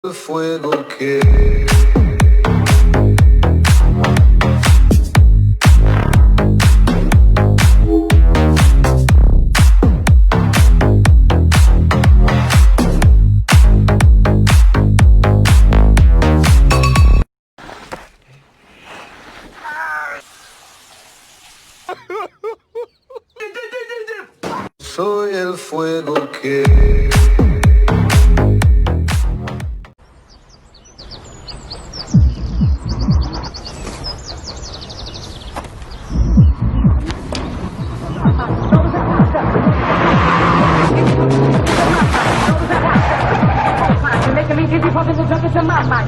El fuego que soy el fuego que You're making me dizzy, fucking so drunk, it's a mad man.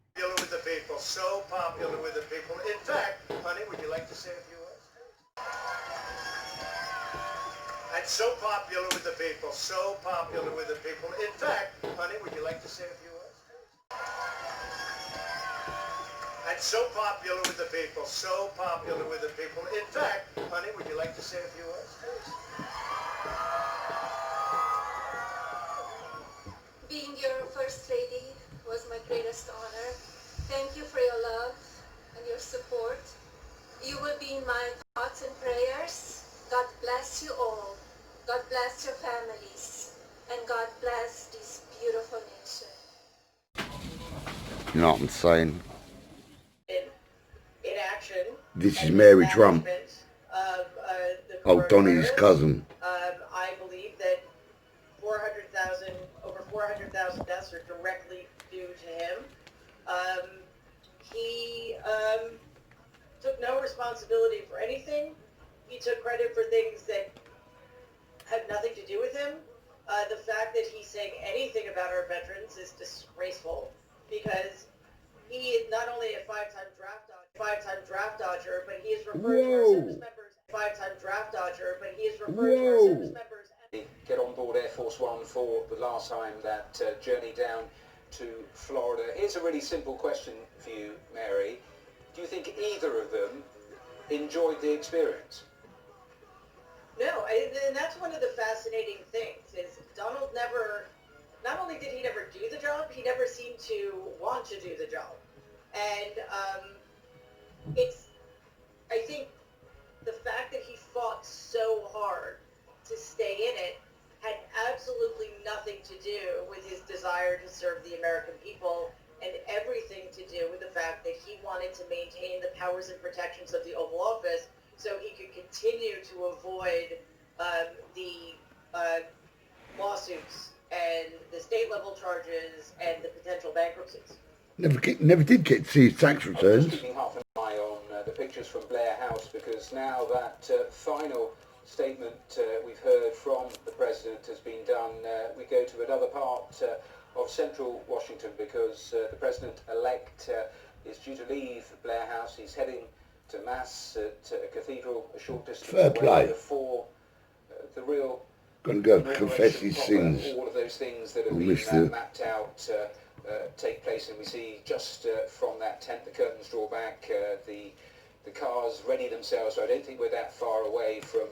Popular with the people, so popular with the people. In fact, honey, would you like to say a few words? And so popular with the people, so popular with the people. In fact, honey, would you like to say a few words? And so popular with the people, so popular with the people. In fact, honey, would you like to say a few words? Being your First Lady was my greatest honor. Thank you for your love and your support. You will be in my thoughts and prayers. God bless you all. God bless your families. And God bless this beautiful nation. You know what I'm saying? In action. This is Mary Trump. Of, Oh, Donnie's cousin. I believe that over 400,000 deaths are directly due to him. He took no responsibility for anything. He took credit for things that had nothing to do with him. The fact that he's saying anything about our veterans is disgraceful, because he is not only a five-time draft dodger, but he is referred to our service members, five-time draft dodger, but he is referred to our service members. Get on board Air Force One for the last time that journey down to Florida. Here's a really simple question for you, Mary. Do you think either of them enjoyed the experience? No, and that's one of the fascinating things, is Donald never, not only did he never do the job, he never seemed to want to do the job. And I think the fact that he fought so hard to stay in it had absolutely nothing to do with his desire to serve the American people, and everything to do with the fact that he wanted to maintain the powers and protections of the Oval Office so he could continue to avoid the lawsuits and the state level charges and the potential bankruptcies. Never did get to see his tax returns. I'm just keeping half an eye on the pictures from Blair House, because now that final statement we've heard from the President has been done, we go to another part of central Washington, because the President-elect is due to leave Blair House. He's heading to Mass at a cathedral a short distance away before the real Gonna go confess his sins. All of those things that have been mapped out take place, and we see just from that tent the curtains draw back, the cars ready themselves. So I don't think we're that far away from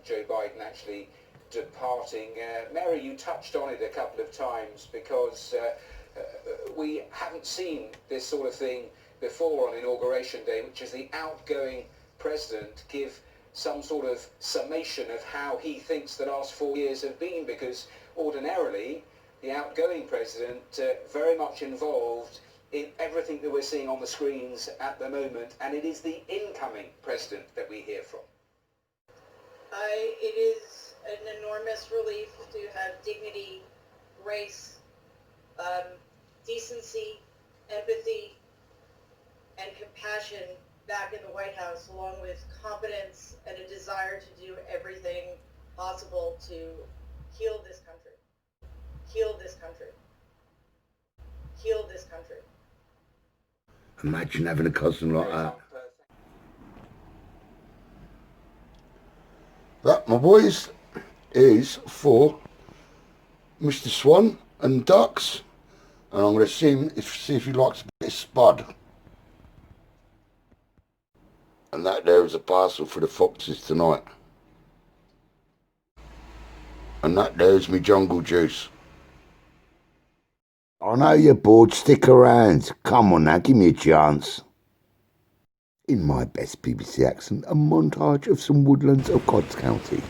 Joe Biden actually departing. Mary, you touched on it a couple of times, because we haven't seen this sort of thing before on Inauguration Day, which is the outgoing president give some sort of summation of how he thinks the last 4 years have been, because ordinarily the outgoing president very much involved in everything that we're seeing on the screens at the moment, and it is the incoming president that we hear from. It is an enormous relief to have dignity, grace, decency, empathy, and compassion back in the White House, along with competence and a desire to do everything possible to heal this country. Heal this country. Heal this country. Imagine having a cousin like that. That my boys, is for Mr. Swan and Ducks, and I'm going to see if he likes a bit of spud. And that there is a parcel for the foxes tonight. And that there's me jungle juice. I know you're bored, stick around. Come on now, give me a chance. In my best BBC accent, a montage of some woodlands of Cods County.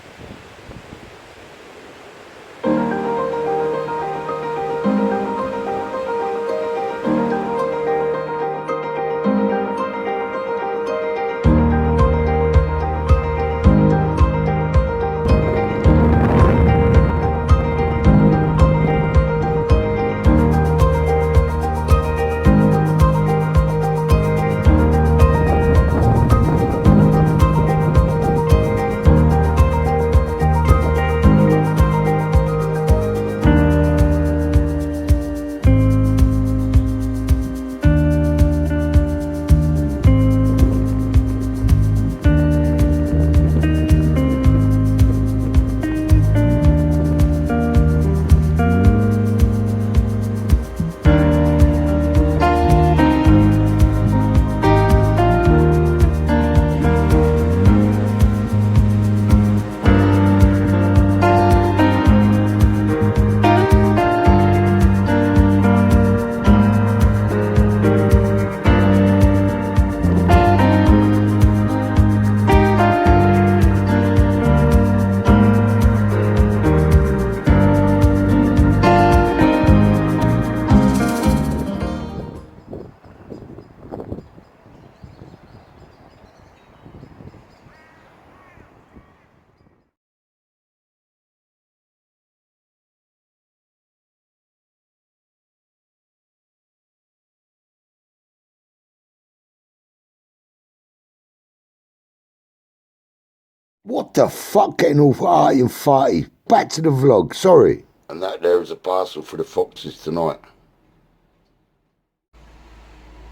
What the fuck, getting all arty and farty? Back to the vlog, sorry. And that there is a parcel for the foxes tonight.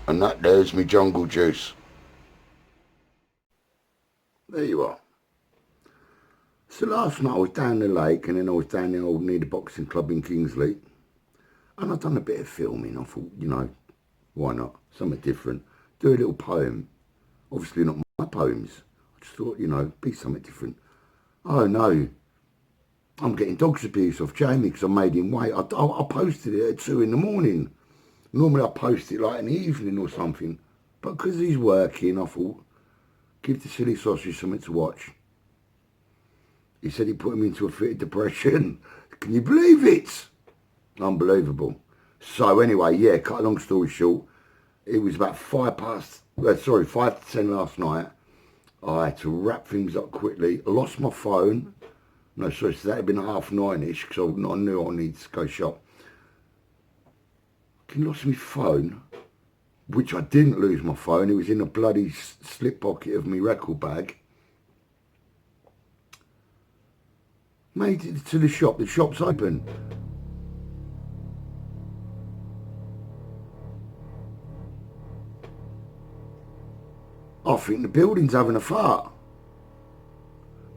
And that there's me jungle juice. There you are. So last night I was down the lake, and then I was down there near the boxing club in Kingsley. And I've done a bit of filming. I thought, you know, why not? Something different. Do a little poem. Obviously not my poems. I just thought, you know, be something different. Oh no, I'm getting dog's abuse off Jamie because I made him wait. I posted it at 2 in the morning. Normally I post it like in the evening or something. But because he's working, I thought, give the silly sausage something to watch. He said he put him into a fit of depression. Can you believe it? Unbelievable. So anyway, yeah, cut a long story short, it was about 5 to 10 last night. I had to wrap things up quickly. I lost my phone. No, sorry, so that had been 9:30ish because I knew I needed to go shop. I lost my phone, which I didn't lose my phone. It was in a bloody slip pocket of my record bag. Made it to the shop. The shop's open. I think the building's having a fart.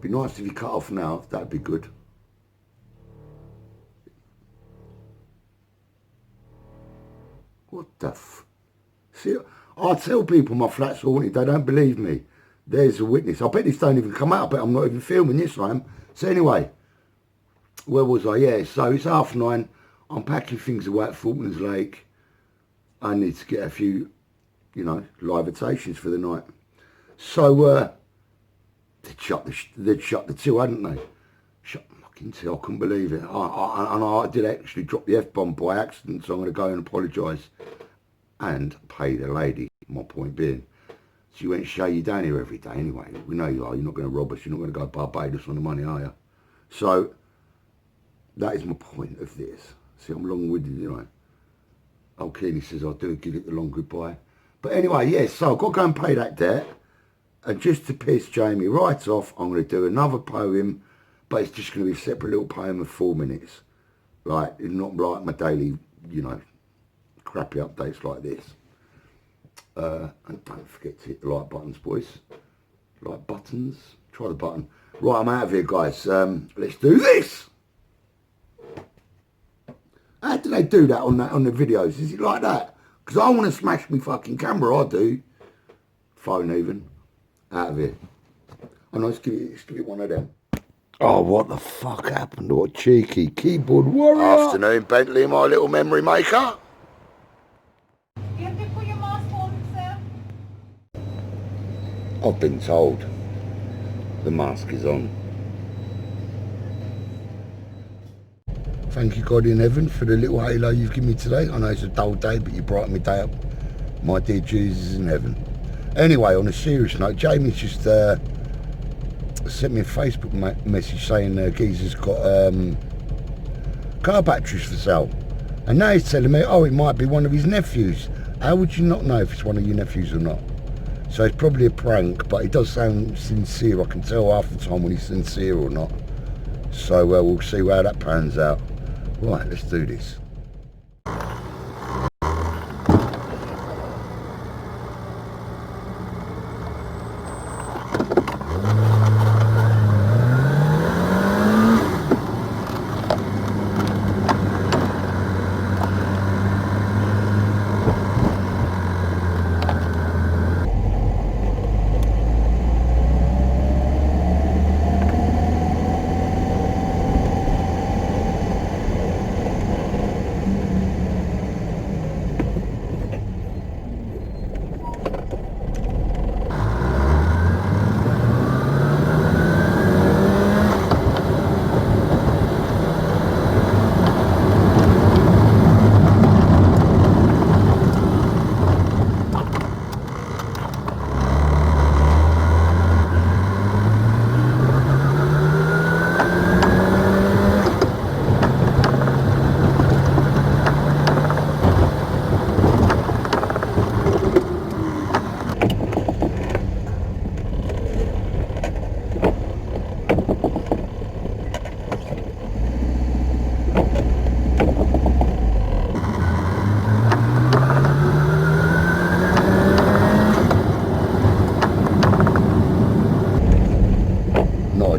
Be nice if you cut off now. That'd be good. What the See, I tell people my flat's haunted. They don't believe me. There's a witness. I bet this don't even come out. I bet I'm not even filming this time. So anyway, where was I? Yeah, so it's 9:30. I'm packing things away at Falklands Lake. I need to get a few, you know, livitations for the night. So they'd shut the till, hadn't they? Shut the fucking till. I couldn't believe it. I did actually drop the F-bomb by accident, so I'm going to go and apologise and pay the lady. My point being, she went, Shay, you down here every day anyway. We know you are. You're not going to rob us. You're not going to go Barbados on the money, are you? So that is my point of this. See, I'm long-winded, you know. Old Keely says I do give it the long goodbye. But anyway, yes, so I've got to go and pay that debt. And just to piss Jamie right off, I'm going to do another poem, but it's just going to be a separate little poem of 4 minutes. Like, not like my daily, you know, crappy updates like this. And don't forget to hit the like buttons, boys. Like buttons. Try the button. Right, I'm out of here, guys. Let's do this. How do they do that on the videos? Is it like that? Because I want to smash me fucking camera. I do. Phone even. Out of here. And let's give it one of them. Oh, what the fuck happened? What cheeky keyboard warrior. Afternoon, Bentley, my little memory maker. I've been told the mask is on. Thank you, God in heaven, for the little halo you've given me today. I know it's a dull day, but you brighten my day up. My dear Jesus in heaven. Anyway, on a serious note, Jamie's just sent me a Facebook message saying Geezer's got car batteries for sale. And now he's telling me, oh, it might be one of his nephews. How would you not know if it's one of your nephews or not? So it's probably a prank, but it does sound sincere. I can tell half the time when he's sincere or not. So we'll see how that pans out. Right, let's do this.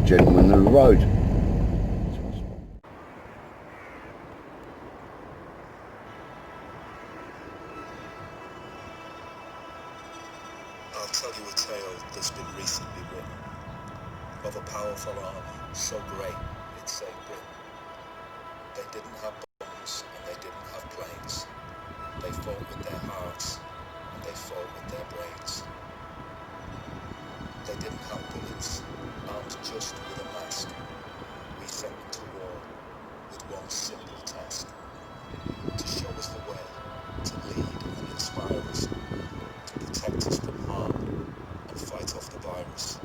Gentleman of the road. I'll tell you a tale that's been recently written of a powerful army so great it saved Britain. They didn't have bombs and they didn't have planes. They fought with their hearts and they fought with their brains. They didn't have bullets, armed just with a mask. We sent them to war with one simple task: to show us the way, to lead and inspire us, to protect us from harm and fight off the virus.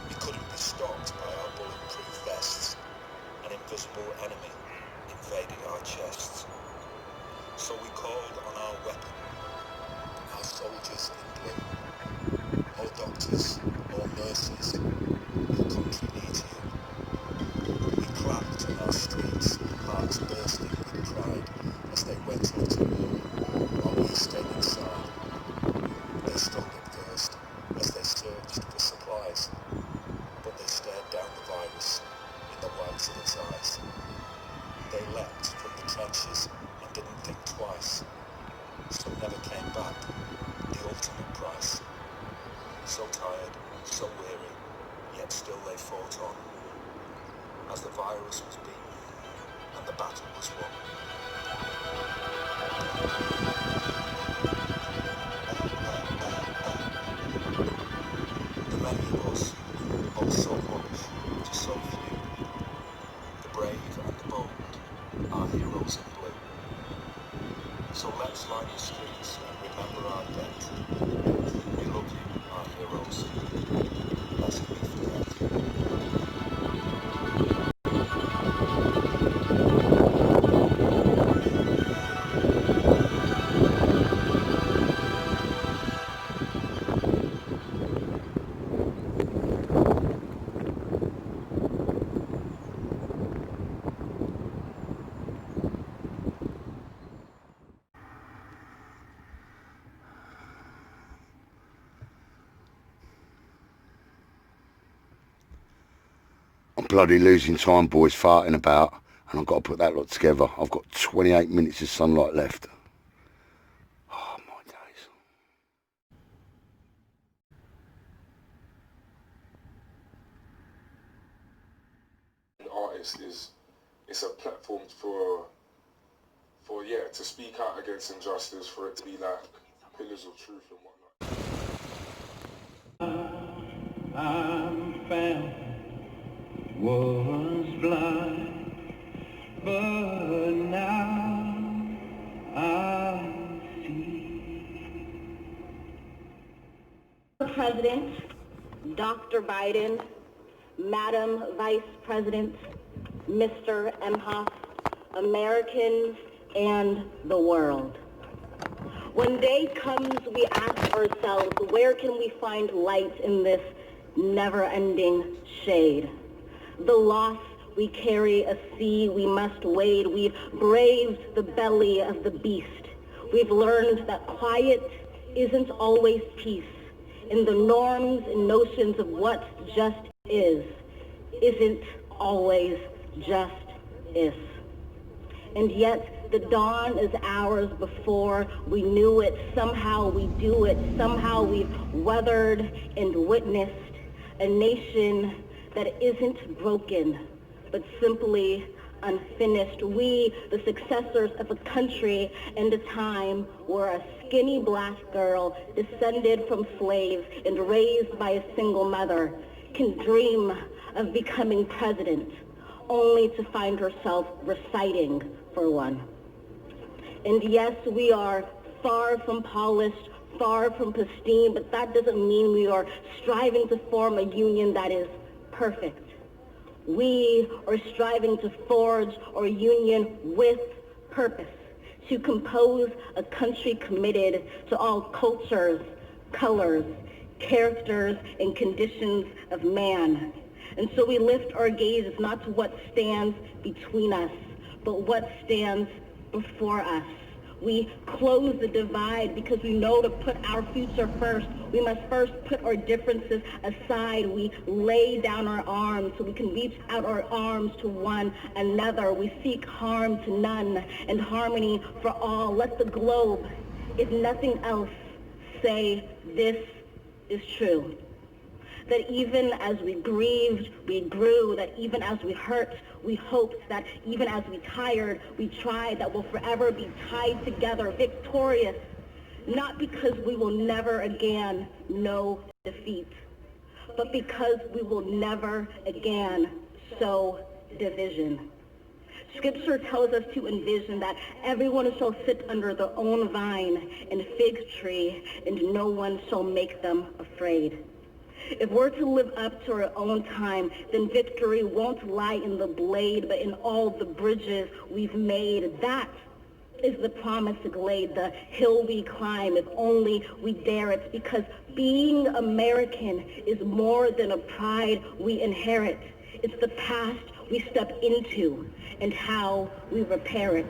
We couldn't be stopped by our bulletproof vests. An invisible enemy invaded our chests. So we called on our weapon, our soldiers in blue. Oh doctors, oh nurses, your country needs you. We clapped in our streets, hearts bursting with pride, as they went off to war, while we stayed inside. They stopped at first, as they searched for supplies, but they stared down the virus in the whites of its eyes. They leapt from the trenches and didn't think twice, so never came back, the ultimate price. So tired, so weary, yet still they fought on, as the virus was beaten and the battle was won. The many of us owe so much to so few. The brave and the bold, our heroes in blue. So let's line the streets and remember our debt. We love you, our heroes. Lest we forget. bloody losing time, boys, farting about, and I've got to put that lot together. I've got 28 minutes of sunlight left. Oh, my days. The artist it's a platform for to speak out against injustice, for it to be like pillars of truth and whatnot. I'm found, was blind, but now I see. President, Dr. Biden, Madam Vice President, Mr. Emhoff, Americans, and the world. When day comes, we ask ourselves, where can we find light in this never-ending shade? The loss we carry, a sea we must wade. We've braved the belly of the beast. We've learned that quiet isn't always peace. And the norms and notions of what just is, isn't always just is. And yet, the dawn is ours before we knew it. Somehow we do it. Somehow we've weathered and witnessed a nation that isn't broken, but simply unfinished. We, the successors of a country and a time where a skinny black girl descended from slaves and raised by a single mother can dream of becoming president, only to find herself reciting for one. And yes, we are far from polished, far from pristine, but that doesn't mean we are striving to form a union that is perfect. We are striving to forge our union with purpose, to compose a country committed to all cultures, colors, characters, and conditions of man. And so we lift our gaze not to what stands between us, but what stands before us. We close the divide because we know to put our future first, we must first put our differences aside. We lay down our arms so we can reach out our arms to one another. We seek harm to none and harmony for all. Let the globe, if nothing else, say this is true. That even as we grieved, we grew. That even as we hurt, we hoped. That even as we tired, we tried. That we'll forever be tied together, victorious. Not because we will never again know defeat, but because we will never again sow division. Scripture tells us to envision that everyone shall sit under their own vine and fig tree, and no one shall make them afraid. If we're to live up to our own time, then victory won't lie in the blade, but in all the bridges we've made. That is the promise laid, the hill we climb, if only we dare it, because being American is more than a pride we inherit. It's the past we step into and how we repair it.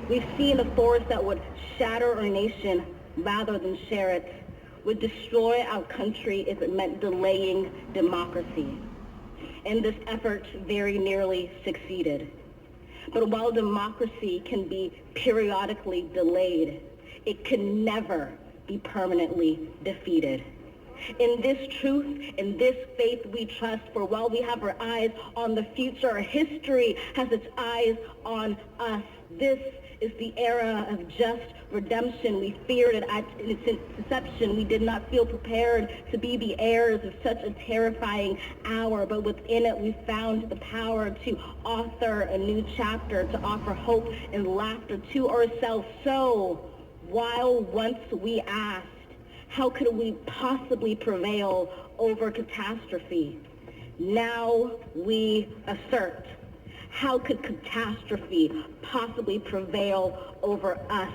We've seen a force that would shatter our nation rather than share it, would destroy our country if it meant delaying democracy. And this effort very nearly succeeded. But while democracy can be periodically delayed, it can never be permanently defeated. In this truth, in this faith we trust, for while we have our eyes on the future, history has its eyes on us. This is the era of just redemption. We feared it at its inception. We did not feel prepared to be the heirs of such a terrifying hour, but within it we found the power to author a new chapter, to offer hope and laughter to ourselves. So, while once we asked, how could we possibly prevail over catastrophe? Now we assert, how could catastrophe possibly prevail over us?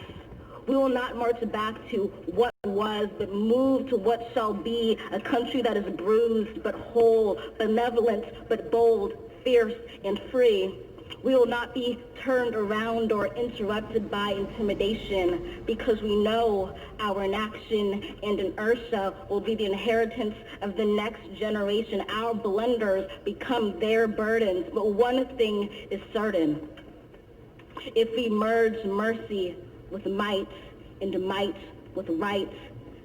We will not march back to what was, but move to what shall be, a country that is bruised but whole, benevolent but bold, fierce and free. We will not be turned around or interrupted by intimidation because we know our inaction and inertia will be the inheritance of the next generation. Our blunders become their burdens. But one thing is certain. If we merge mercy with might and might with right,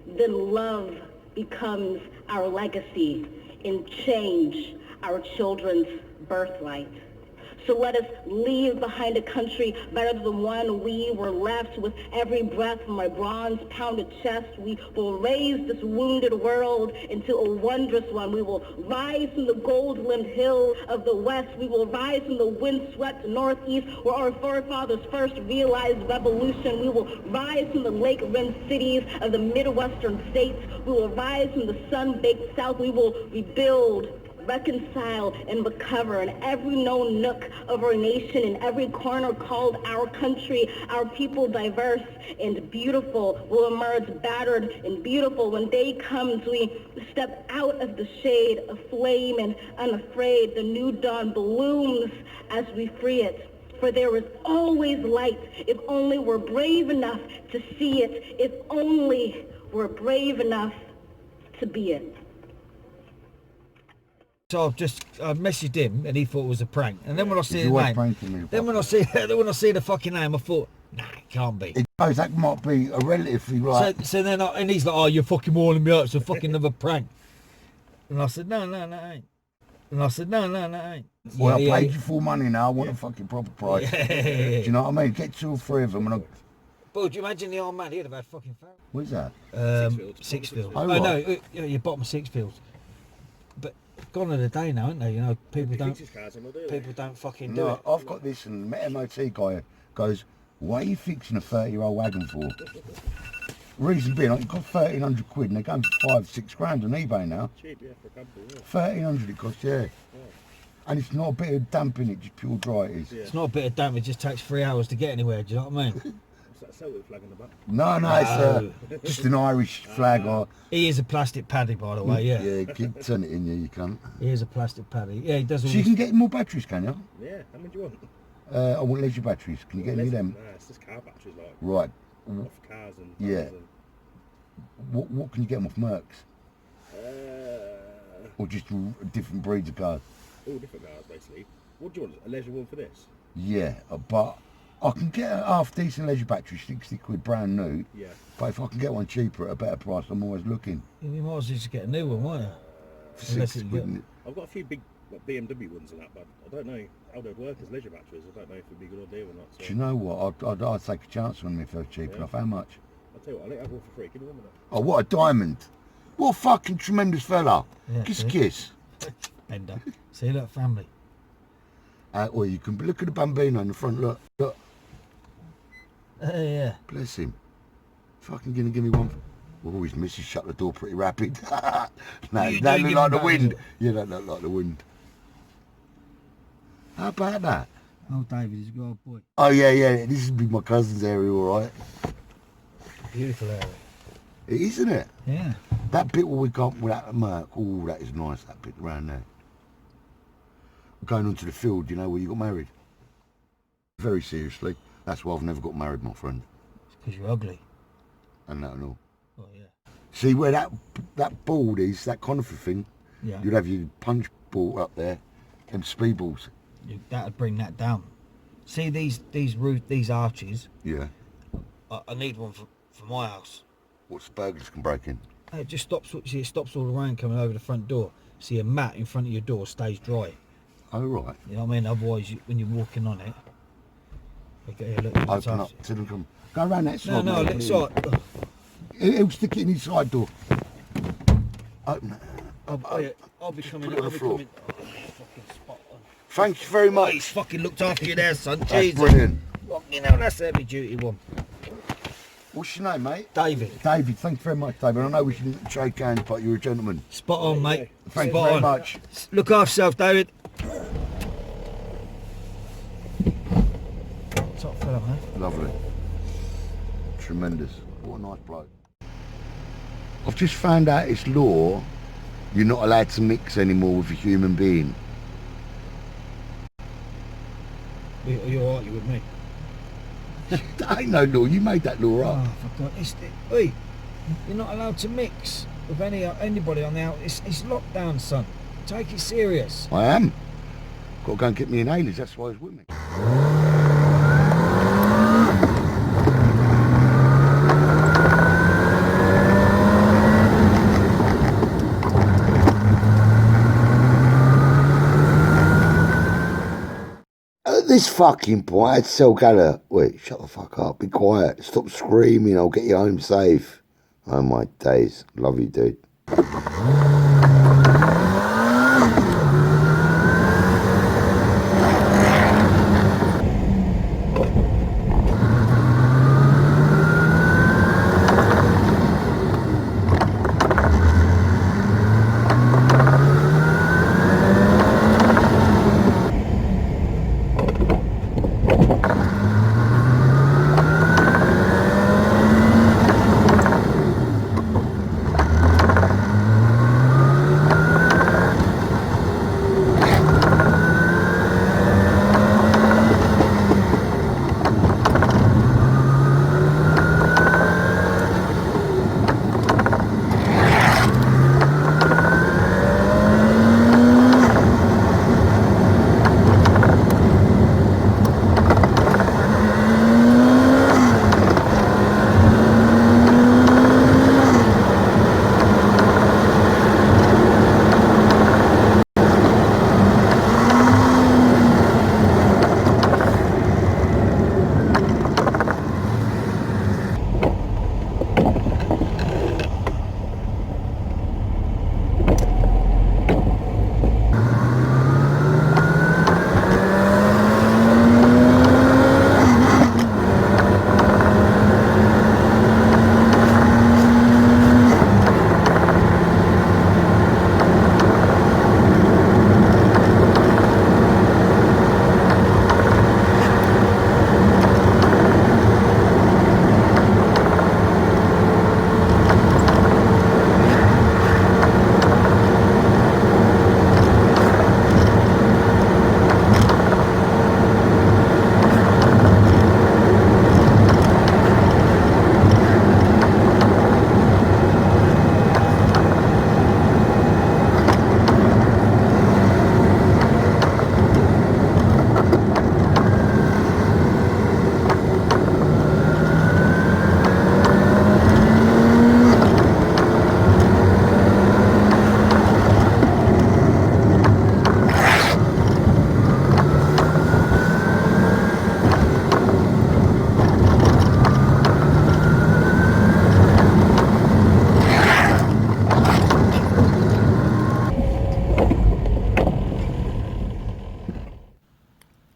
then love becomes our legacy and change our children's birthright. So let us leave behind a country better than the one we were left. With every breath from my bronze-pounded chest, we will raise this wounded world into a wondrous one. We will rise from the gold-limbed hills of the west. We will rise from the wind-swept northeast, where our forefathers first realized revolution. We will rise from the lake-rimmed cities of the Midwestern states. We will rise from the sun-baked south. We will rebuild, reconcile, and recover in every known nook of our nation, in every corner called our country. Our people, diverse and beautiful, will emerge battered and beautiful. When day comes, we step out of the shade, aflame and unafraid. The new dawn blooms as we free it. For there is always light, if only we're brave enough to see it, if only we're brave enough to be it. So I messaged him and he thought it was a prank. And then when I see the always name, pranking me, then when I see the fucking name, I thought, nah, it can't be. It goes, that might be a relatively right. So then and he's like, oh, you're fucking warning me up. It's a fucking another prank. And I said, no, it ain't. And I said, no, it ain't. Well, I paid you full money now. I want a fucking proper price. Do you know what I mean? Get 2 or 3 of them. And But would you imagine the old man? He'd have had fucking phone. What's that? Sixfield. Oh, no, your bottom of Sixfields. But gone are the day now, aren't they? You know, people don't fucking do it. I've got this, and the MOT guy goes, "What are you fixing a 30-year-old wagon for?" Reason being, you've got 1,300 quid, and they're going for 5-6 grand on eBay now. Cheap, yeah, for a couple, yeah. 1,300 it costs, yeah. And it's not a bit of damp in it, just pure dry it is. Yeah. It's not a bit of damp, it just takes 3 hours to get anywhere, do you know what I mean? What's that Celtic flag on the back? No, it's just an Irish flag. Or He is a plastic paddy, by the way, yeah. Yeah, turn it in, yeah, you can't. He is a plastic paddy. Yeah, he does all So you can get more batteries, can you? Yeah, how many do you want? I want leisure batteries. Can you get any of them? Nah, it's just car batteries, like. Right. Off cars and... Yeah. And... What can you get them off Mercs? Or just different breeds of cars? All different cars, basically. What do you want? A leisure one for this? Yeah, but I can get a half-decent leisure battery, 60 quid, brand new. Yeah. But if I can get one cheaper at a better price, I'm always looking. You might as well just get a new one, won't you? For 60 quid, isn't it? I've got a few big BMW ones and that, but I don't know how they'd work as leisure batteries. I don't know if it'd be a good idea or not. So. Do you know what? I'd take a chance on them if they're cheap enough. How much? I'll tell you what, I'll let you have one for free. Give me 1 minute. Oh, what a diamond. What a fucking tremendous fella. Yeah, Kiss. Bender. See, look, family. Or you can look at the Bambino in the front, look. Yeah. Bless him. Fucking gonna give me one. Oh, his missus shut the door pretty rapid. No, You that don't look give like him the that, wind. does it? Yeah, that look like the wind. How about that? Oh, David, he's a good old boy. Oh, yeah. This would be my cousin's area, all right. Beautiful area. It is, isn't it? Yeah. That bit where we got with that Merc, oh, that is nice, that bit around there. Going onto the field, you know, where you got married. Very seriously. That's why I've never got married, my friend. It's because you're ugly. And that and all. Oh, yeah. See where that board is, that conifer thing? Yeah. You'd have your punch ball up there, and speedballs. That'd bring that down. See these arches? Yeah. I need one for my house. What burglars can break in? It just stops. See, it stops all the rain coming over the front door. See, a mat in front of your door stays dry. Oh, right. You know what I mean? Otherwise, when you're walking on it, Open up to them. Go around that side. No, let's side. He'll stick it in his side door. Open it. I'll be coming. Put it on the floor. Fucking spot on. Thank you very much. Oh, he's fucking looked after you there, son. That's Jesus. brilliant. Fucking hell, that's a heavy duty one. What's your name, mate? David. David, thank you very much, David. I know we shouldn't shake hands, but you're a gentleman. Spot on, mate. Thank Spot you very on. much. Look after yourself, David. Top fella, man. Lovely. Tremendous. What a nice bloke. I've just found out it's law. You're not allowed to mix anymore with a human being. Are you alright with me? That ain't no law. You made that law up. Oh, for God. Oi, you're not allowed to mix with anybody on the out. It's lockdown, son. Take it serious. I am. Got to go and get me inhalers. That's why he's with me. At this fucking point, I'd tell Gallagher, wait, shut the fuck up, be quiet, stop screaming, I'll get you home safe. Oh my days, love you, dude.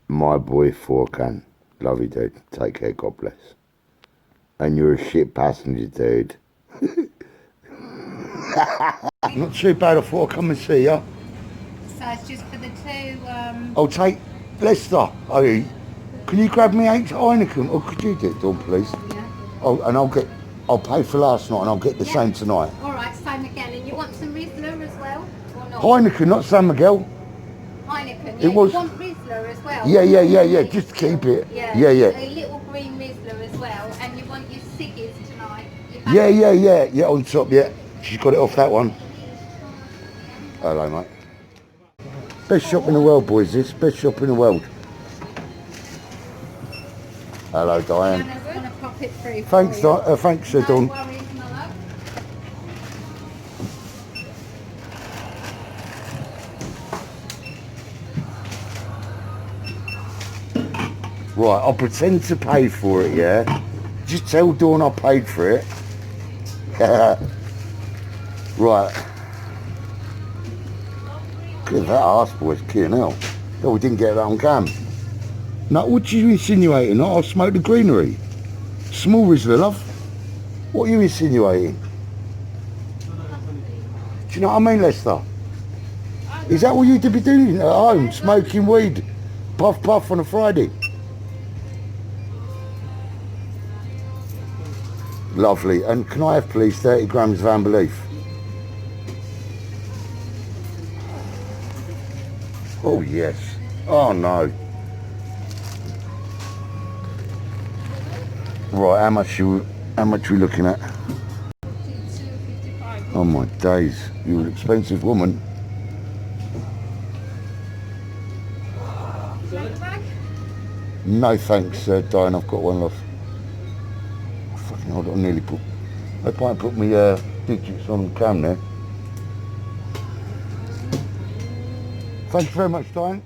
My boy Forcan, love you, dude. Take care, God bless. And you're a shit passenger, dude. Not too bad. I thought I'd come and see you. So it's just for the two. I'll take Leicester. Oh, can you grab me 8 Heineken? Or could you do it, Dawn, please? Yeah. Oh, and I'll pay for last night and I'll get the same tonight. All right, same again. And you want some Riesler as well, or not? Heineken, not San Miguel. Heineken. It was. You want Riesler as well? Yeah. Just to keep it. Yeah. Yeah. A little green Riesler as well, and you want your ciggies tonight. Yeah. On top, yeah. She's got it off that one. Hello, mate. Best shop in the world, boys. This best shop in the world. Hello, Diane. I'm going to pop it through. Thanks, thanks, Dawn. No worries, my love. Right, I'll pretend to pay for it, yeah? Just tell Dawn I paid for it. Right. Look at that arse, boys, killing hell. No, we didn't get that on cam. No, what are you insinuating? I'll smoke the greenery. Small Riesler, love. What are you insinuating? Do you know what I mean, Lester? Is that what you'd be doing at home, smoking weed? Puff on a Friday? Lovely. And can I have, please, 30 grams of amber leaf? Oh, yes. Oh, no. Right, how much we looking at? 52.55. Oh my days, you're an expensive woman. Like bag? No thanks, Diane, I've got one love. Oh, fucking hold on, I nearly put... They might put me digits on cam there. Thank you very much, Diane.